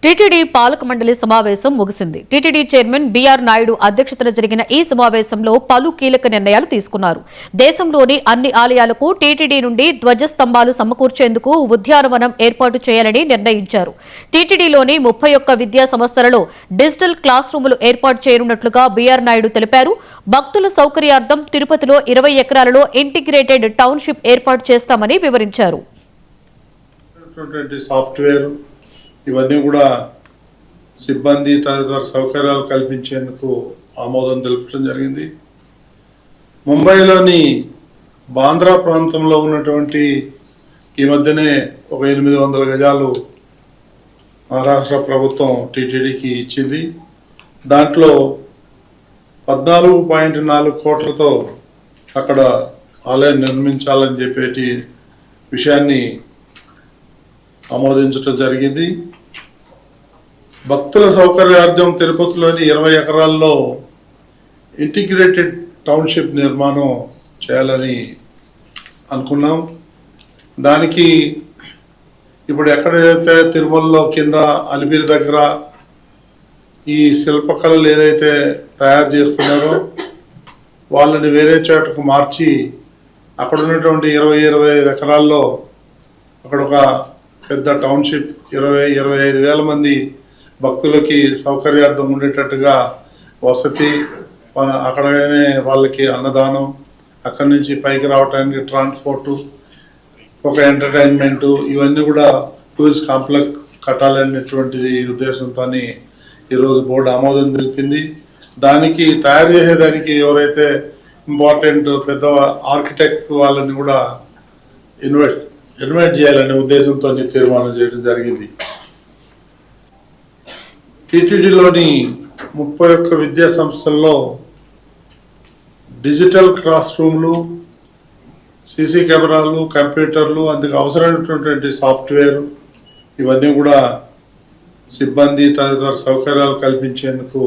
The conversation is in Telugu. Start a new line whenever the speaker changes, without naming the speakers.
టీటీడీ పాలక మండలి సమావేశం ముగిసింది. టీటీడీ చైర్మన్ బిఆర్ నాయుడు అధ్యక్షతన జరిగిన ఈ సమావేశంలో పలు కీలక నిర్ణయాలు తీసుకున్నారు. దేశంలోని అన్ని ఆలయాలకు టీటీడీ నుండి ధ్వజస్తంభాలు సమకూర్చేందుకు ఉద్యానవనం ఏర్పాటు చేయాలని నిర్ణయించారు. టీటీడీలోని 31 విద్యా సంస్థలలో డిజిటల్ క్లాస్ రూములు ఏర్పాటు చేయనున్నట్లుగా బిఆర్ నాయుడు తెలిపారు. భక్తుల సౌకర్యార్థం తిరుపతిలో 20 ఎకరాలలో ఇంటిగ్రేటెడ్ టౌన్షిప్ ఏర్పాటు చేస్తామని వివరించారు.
సాఫ్ట్వేర్ ఇవన్నీ కూడా సిబ్బంది తదితర సౌకర్యాలు కల్పించేందుకు ఆమోదం తెలపడం జరిగింది. ముంబైలోని బాంద్రా ప్రాంతంలో ఉన్నటువంటి ఈ మధ్యనే ఒక 800 గజాలు మహారాష్ట్ర ప్రభుత్వం టీటీడీకి ఇచ్చింది. దాంట్లో 14.4 కోట్లతో అక్కడ ఆలయం నిర్మించాలని చెప్పేటి విషయాన్ని ఆమోదించడం జరిగింది. భక్తుల సౌకర్యార్థం తిరుపతిలోని 20 ఎకరాల్లో ఇంటిగ్రేటెడ్ టౌన్షిప్ నిర్మాణం చేయాలని అనుకున్నాం. దానికి ఇప్పుడు ఎక్కడైతే తిరుమలలో కింద అలిపిరి దగ్గర ఈ శిల్పకళలు ఏదైతే తయారు చేస్తున్నారో వాళ్ళని వేరే చోటకు మార్చి అక్కడ ఉన్నటువంటి 20-25 ఎకరాల్లో అక్కడ ఒక పెద్ద టౌన్షిప్ 20-25 వేల మంది భక్తులకి సౌకర్యార్థం ఉండేటట్టుగా వసతి, అక్కడనే వాళ్ళకి అన్నదానం, అక్కడి నుంచి పైకి రావడానికి ట్రాన్స్పోర్టు, ఒక ఎంటర్టైన్మెంటు, ఇవన్నీ కూడా టూరిస్ట్ కాంప్లెక్స్ కట్టాలనేటువంటిది ఉద్దేశంతో ఈరోజు బోర్డు ఆమోదం తెలిపింది. దానికి తయారు చేసేదానికి ఎవరైతే ఇంపార్టెంట్ పెద్ద ఆర్కిటెక్ట్ వాళ్ళని కూడా ఇన్వైట్ చేయాలనే ఉద్దేశంతో తీర్మానం చేయడం జరిగింది. టీటీడీలోని 31 విద్యా సంస్థల్లో డిజిటల్ క్లాస్ రూమ్లు, సీసీ కెమెరాలు, కంప్యూటర్లు, అందుకు అవసరమైనటువంటి సాఫ్ట్వేర్ ఇవన్నీ కూడా సిబ్బంది తదితర సౌకర్యాలు కల్పించేందుకు